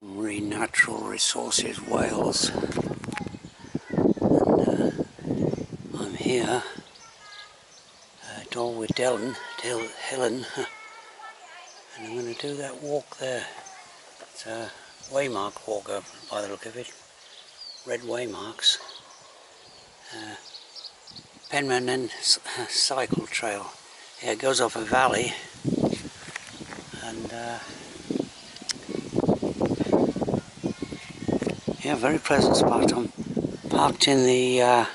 Marine Natural Resources Wales, and I'm here, Dolwyddelan, and I'm going to do that walk there. It's a waymark walk by the look of it, red waymarks. Penamnen cycle trail. Yeah, it goes up a valley, and yeah, very pleasant spot. I'm parked in the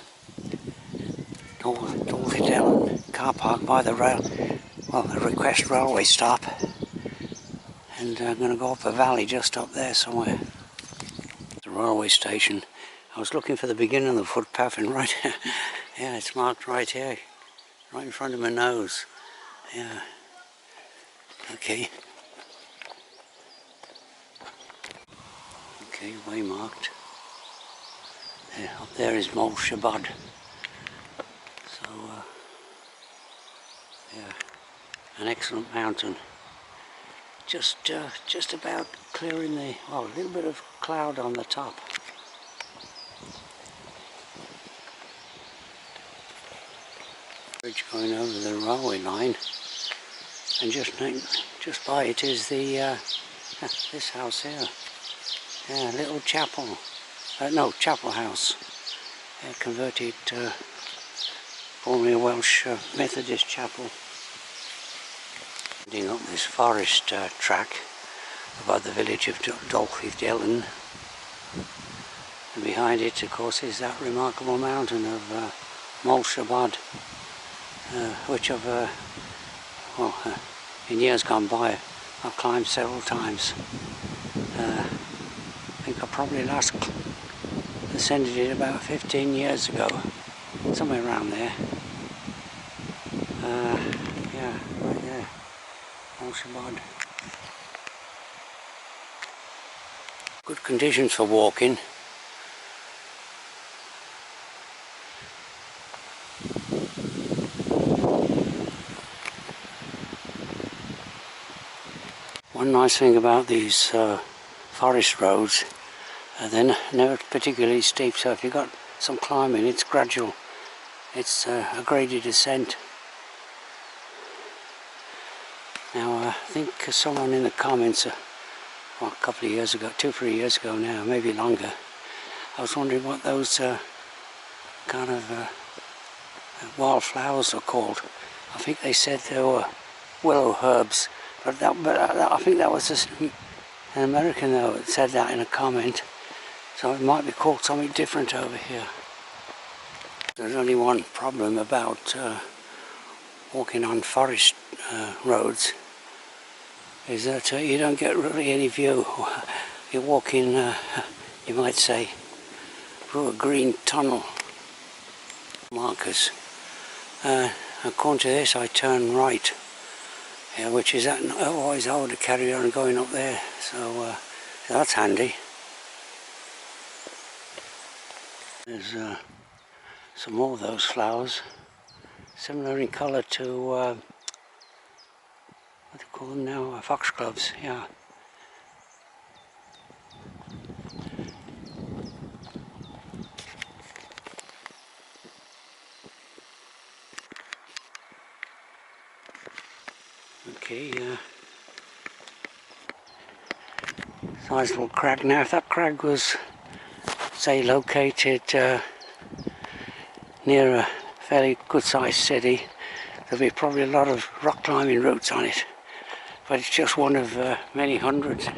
Dolwyddelan car park by the the Request railway stop, and I'm going to go up a valley just up there somewhere. The railway station. I was looking for the beginning of the footpath, and right, yeah, it's marked right here, right in front of my nose. Yeah. Okay. Okay, waymarked. Yeah, up there is Cwm. So, yeah, an excellent mountain. Just about clearing the, well, a little bit of cloud on the top. Bridge going over the railway line, and just by it is the this house here. Yeah, little chapel. No, chapel house. Yeah, converted formerly a Welsh Methodist chapel. Heading up this forest track above the village of Dolwyddelan, and behind it, of course, is that remarkable mountain of Cwm, which I've, in years gone by, I've climbed several times. I think I probably last ascended it about 15 years ago, somewhere around there. Yeah, right there, Cwm. Good conditions for walking. One nice thing about these forest roads, they're never particularly steep, so if you've got some climbing, it's gradual. It's a graded descent. Now, I think someone in the comments, well, a couple of years ago, 2-3 years ago now, maybe longer, I was wondering what those kind of wildflowers are called. I think they said they were willow herbs, but I think that was just an American though that said that in a comment, so it might be called something different over here. There's only one problem about walking on forest roads, is that you don't get really any view. You're walking, you might say, through a green tunnel. Markers. According to this, I turn right, which is otherwise I would have carried on going up there, so that's handy. There's some more of those flowers, similar in colour to what do you call them now? Foxgloves, yeah. Okay, nice little crag. Now, if that crag was, say, located near a fairly good-sized city, there'd be probably a lot of rock climbing routes on it. But it's just one of many hundreds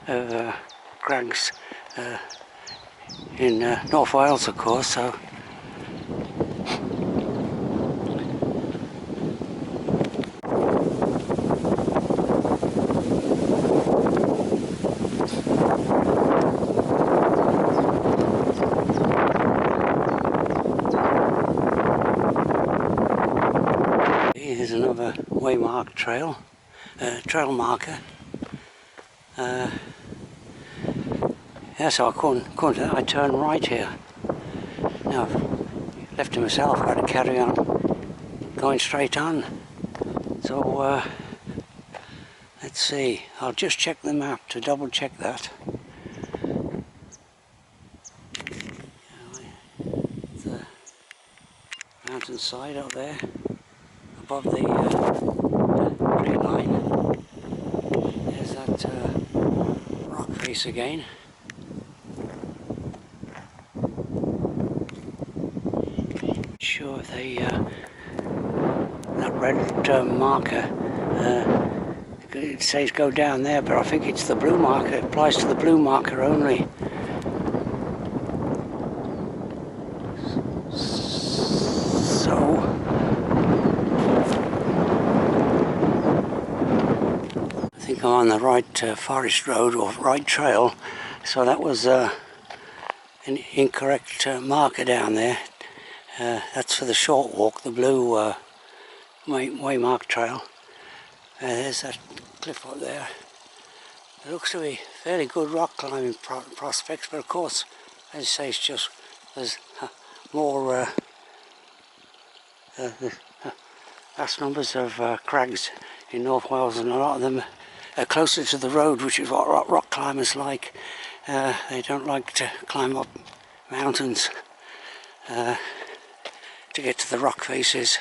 of crags in North Wales, of course. So here's another waymark trail, trail marker. Yeah, so according to that, I turn right here. Now, left to myself, I've got to carry on going straight on. So let's Let's see, I'll just check the map to double check that. The mountain side up there, above the tree line. There's that rock face again. Sure if they, that red marker, it says go down there, but I think it's the blue marker. It applies to the blue marker only. So I think I'm on the right forest road or right trail. So that was an incorrect marker down there. That's for the short walk, the blue waymark trail. There's that cliff up there. It looks to be fairly good rock climbing prospects, but of course, as I say, it's just there's more vast numbers of crags in North Wales, and a lot of them are closer to the road, which is what rock climbers like. They don't like to climb up mountains to get to the rock faces.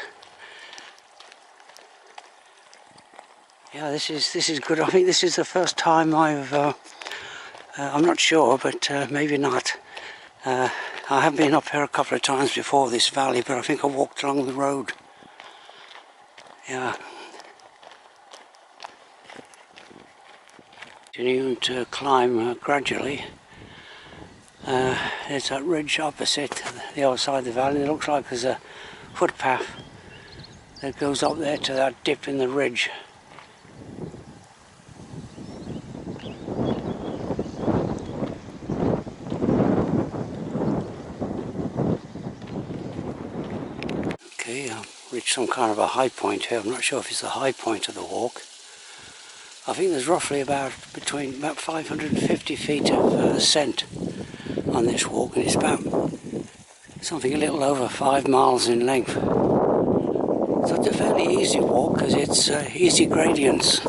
Yeah, this is good. I think this is the first time I'm not sure, but maybe not. I have been up here a couple of times before, this valley, but I think I walked along the road. Yeah. Continuing to climb gradually. There's that ridge opposite the other side of the valley. It looks like there's a footpath that goes up there to that dip in the ridge. Okay, I've reached some kind of a high point here. I'm not sure if it's the high point of the walk. I think there's roughly about 550 feet of ascent on this walk, and it's about something a little over 5 miles in length. So it's a fairly easy walk because it's easy gradients.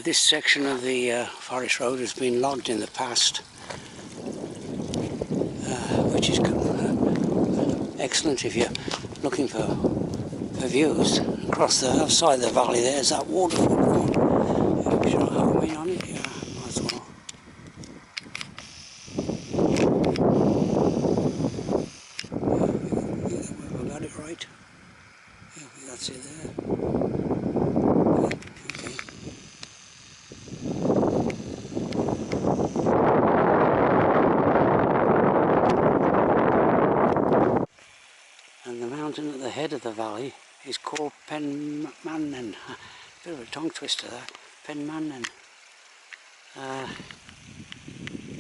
This section of the forest road has been logged in the past, which is excellent if you're looking for views. Across the other side of the valley there's that waterfall. Should I have a on it? Yeah, might as well. Have I got it right? Yeah, that's it there. Okay. And the mountain at the head of the valley is called Penamnen. Bit of a tongue twister there. Penamnen.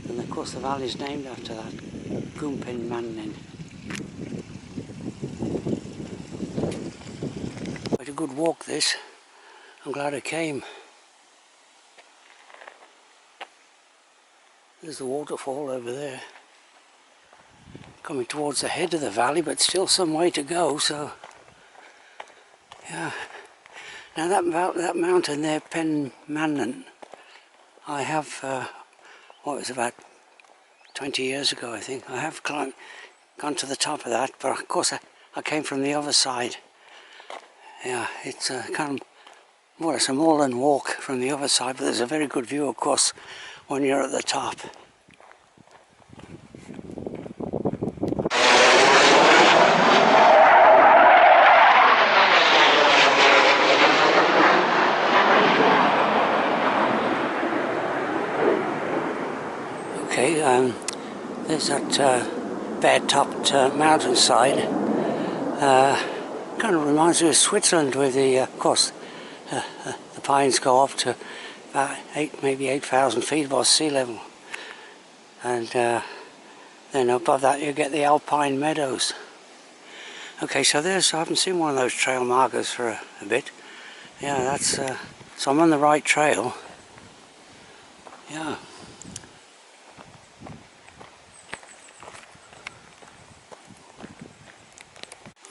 And of course the valley is named after that. Cwm Penamnen. Quite a good walk this. I'm glad I came. There's the waterfall over there. Coming towards the head of the valley, but still some way to go, so yeah. Now that mountain there, Penamnen, I have, what was about 20 years ago I think, I have gone to the top of that, but of course I came from the other side. Yeah, it's kind of more or less a moorland walk from the other side, but there's a very good view of course when you're at the top. Okay, there's that bare-topped mountainside. Kind of reminds me of Switzerland, with the, of course, the pines go up to about maybe 8,000 feet above sea level, and then above that you get the alpine meadows. Okay, so I haven't seen one of those trail markers for a bit. Yeah, that's so I'm on the right trail. Yeah.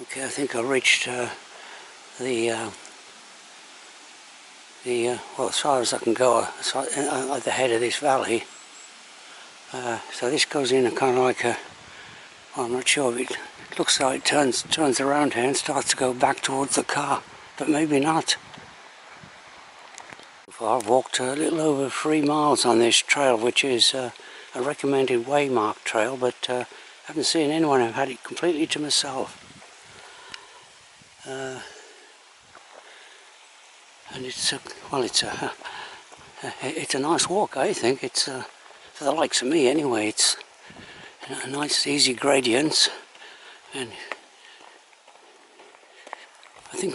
Okay, think I reached well, as far as I can go at the head of this valley. So this goes in a kind of like a, well, I'm not sure if it looks like it turns around here and starts to go back towards the car, but maybe not. Well, I've walked a little over 3 miles on this trail, which is a recommended waymark trail, but I haven't seen anyone. I've had it completely to myself. And it's well, it's a nice walk, I think. It's for the likes of me anyway. It's a nice easy gradients, and I think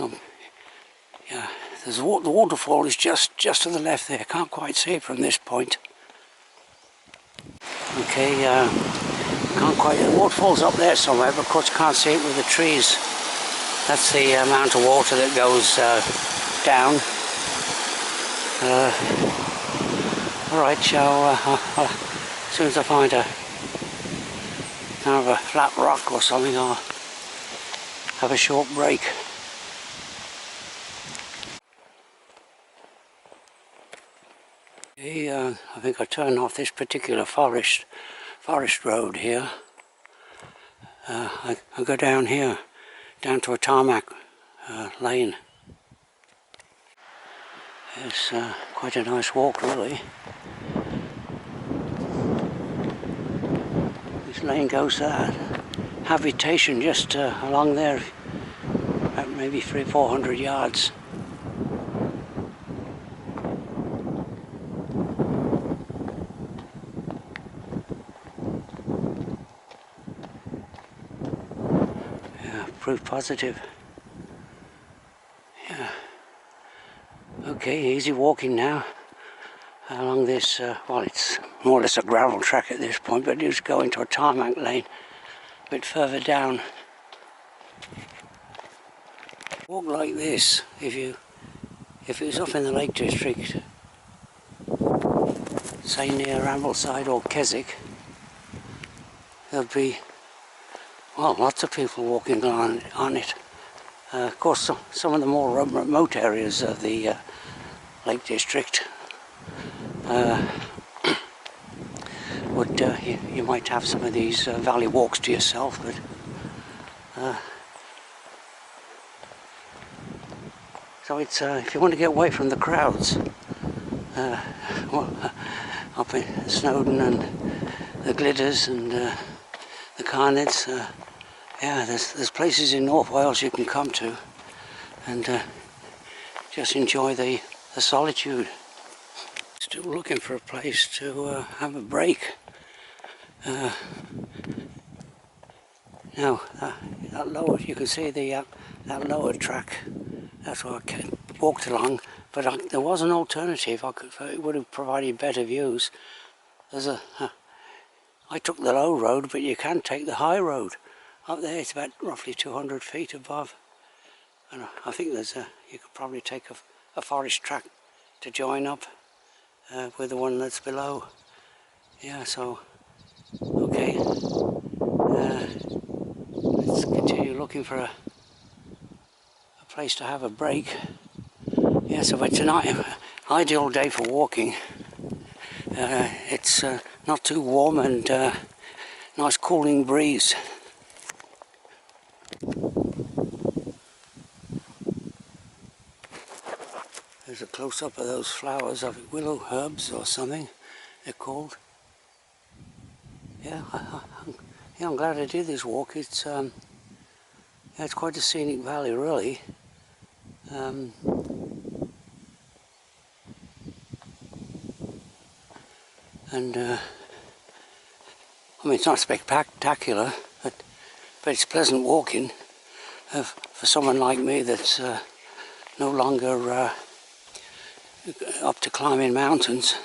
yeah, the waterfall is just to the left there. Can't quite see it from this point. Okay, can't quite, the waterfall's up there somewhere, but of course you can't see it with the trees. That's the amount of water that goes down. Alright, so as soon as I find a kind of a flat rock or something, I'll have a short break. Okay, I think I turned off this particular forest road here. I go down here, down to a tarmac lane. It's quite a nice walk, really. This lane goes to that habitation just along there, about maybe 300-400 yards. Yeah, proof positive. Yeah. Okay, easy walking now along this, well, it's more or less a gravel track at this point, but it is going to a tarmac lane a bit further down. Walk like this, if it was up in the Lake District, say near Ambleside or Keswick, there'd be, well, lots of people walking on it. Of course, some of the more remote areas of the Lake District would you might have some of these valley walks to yourself, but so it's if you want to get away from the crowds, well, up in Snowdon and the Glidders and the Carnets, yeah, there's places in North Wales you can come to and just enjoy the solitude. Still looking for a place to have a break. Now, that lower, you can see the that lower track. That's what I walked along, but there was an alternative. It would have provided better views. There's I took the low road, but you can take the high road. Up there, it's about roughly 200 feet above, and I think you could probably take a forest track to join up with the one that's below. Yeah, so okay, let's continue looking for a place to have a break. Yeah, so it's an ideal day for walking. It's not too warm and nice cooling breeze. There's a close-up of those flowers, of willow herbs or something they're called. Yeah, I'm glad I did this walk. It's yeah, it's quite a scenic valley, really. And I mean, it's not spectacular, but it's pleasant walking for someone like me that's no longer up to climbing mountains.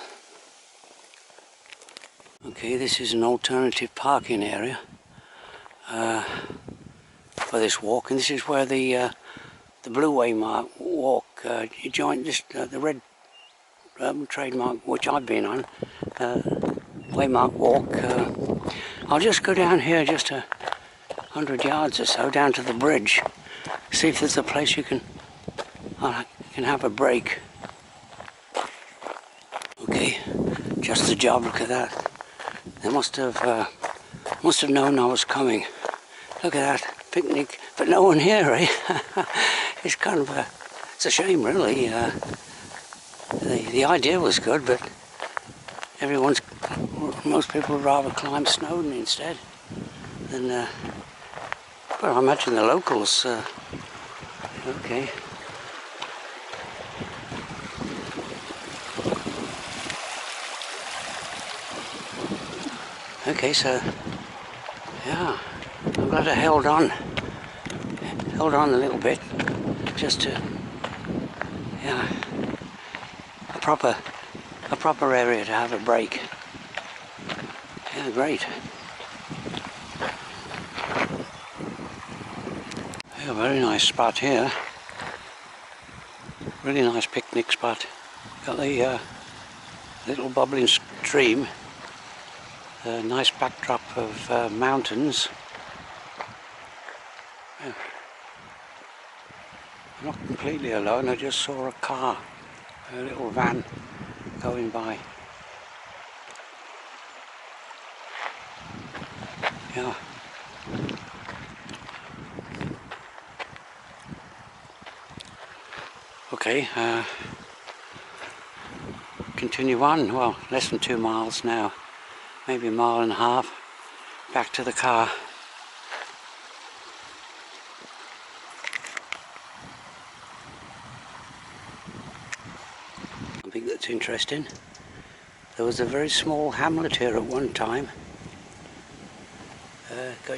Okay, this is an alternative parking area for this walk, and this is where the blue waymark walk, you join this, the red trademark which I've been on, waymark walk. I'll just go down here just 100 yards or so down to the bridge, see if there's a place you can have a break. Okay, just the job. Look at that. They must have known I was coming. Look at that picnic, but no one here, eh? It's kind of it's a shame, really. The idea was good, but most people would rather climb Snowdon instead than. Well, I imagine the locals. Okay. Okay, so yeah, I'm glad I held on a little bit, just to, yeah, a proper area to have a break. Yeah, great. Yeah, very nice spot here. Really nice picnic spot. Got the little bubbling stream. A nice backdrop of mountains. Yeah. I'm not completely alone. I just saw a car, a little van going by. Yeah. Okay, continue on. Well, less than 2 miles now, maybe a mile and a half, back to the car. Something that's interesting. There was a very small hamlet here at one time,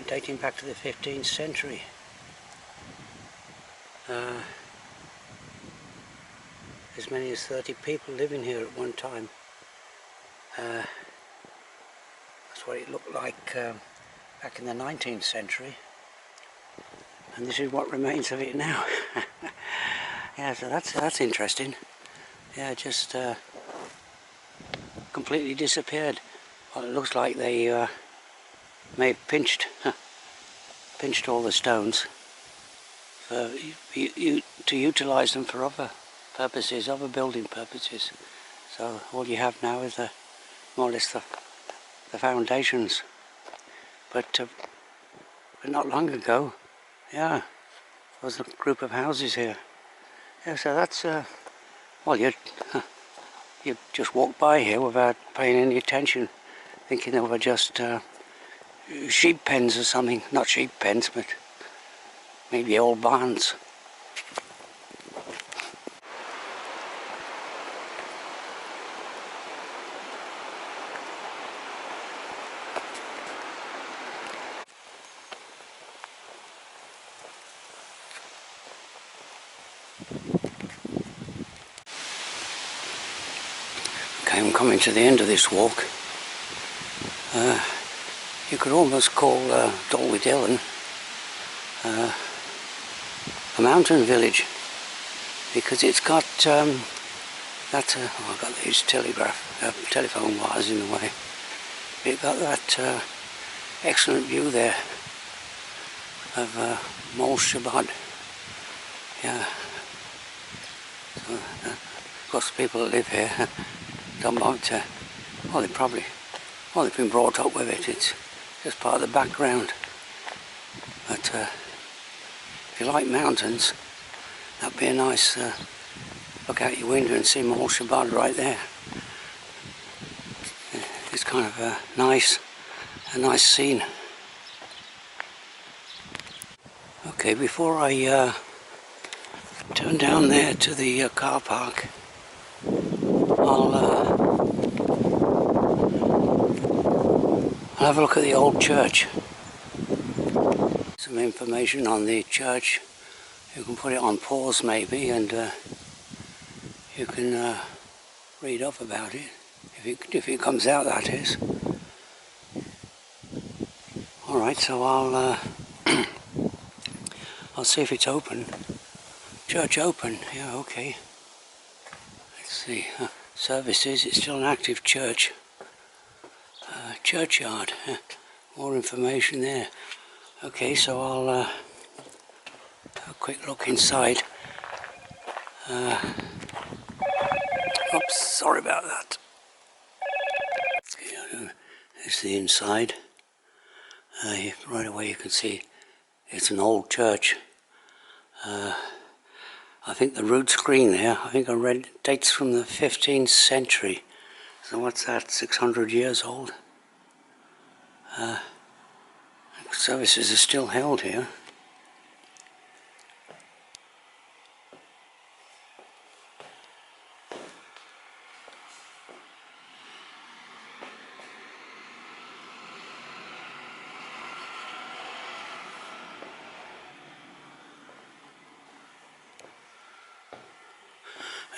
dating back to the 15th century. As many as 30 people living here at one time. That's what it looked like back in the 19th century, and this is what remains of it now. Yeah, so that's interesting. Yeah, just completely disappeared. Well, it looks like they may have pinched all the stones to utilise them for other purposes, other building purposes. So all you have now is more or less the foundations. But not long ago, yeah, there was a group of houses here. Yeah, so that's well, you just walk by here without paying any attention, thinking they were just sheep pens or something. Not sheep pens, but maybe old barns. Okay, I'm coming to the end of this walk. You could almost call Dolwyddelan a mountain village, because it's got oh, I've got these telephone wires in the way. It got that excellent view there of Shabad. Yeah. So, of course, the people that live here don't mind to. Well, they've been brought up with it. It's just part of the background. But if you like mountains, that'd be a nice look out your window and see Shabad right there. It's kind of a nice scene. Okay, before I turn down there to the car park, I'll have a look at the old church. Some information on the church. You can put it on pause maybe, and you can read up about it if it comes out, that is. All right, so I'll I'll see if it's open. Church open, yeah, okay. Let's see, services, it's still an active church. Churchyard, more information there. Okay, so I'll have a quick look inside. Oops, sorry about that. There's the inside. Right away you can see it's an old church. I think the rood screen there, I think I read, dates from the 15th century. So what's that, 600 years old? Services are still held here.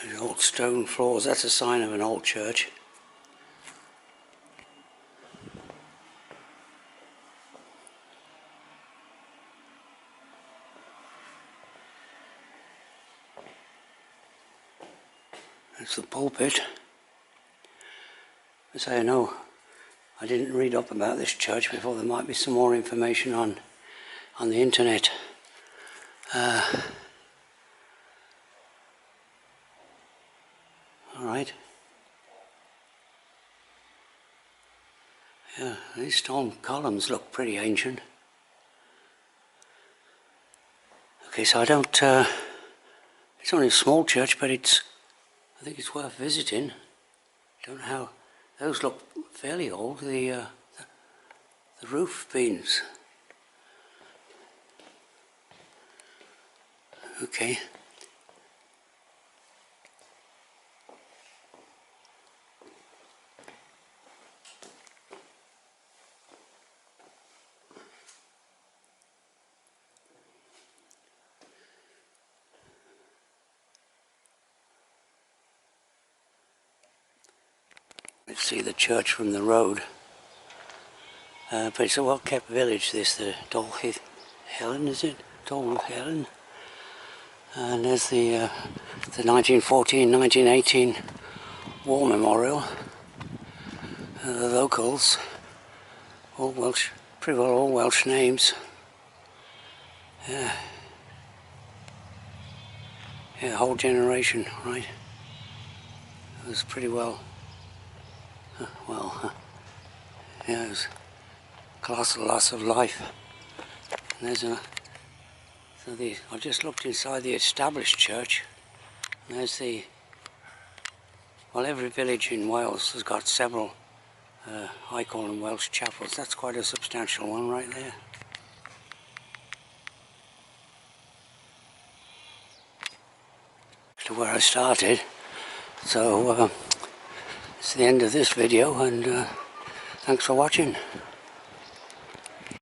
There's old stone floors, that's a sign of an old church. There's the pulpit. As I know, I didn't read up about this church before. There might be some more information on the internet. Alright. Yeah, these stone columns look pretty ancient. Okay, so I don't, it's only a small church, but I think it's worth visiting. Don't know how, those look fairly old, the roof beams. Okay. Let's see the church from the road. But it's a well-kept village, this, the Dolwyddelan, is it? Dolwyddelan. And there's the 1914-1918 war memorial. The locals, all Welsh, pretty well all Welsh names. Yeah, whole generation, right? It was pretty well. Yeah, it was a colossal loss of life. And there's I just looked inside the established church, and there's well, every village in Wales has got several, I call them Welsh chapels. That's quite a substantial one right there. To where I started. So, it's the end of this video, and thanks for watching.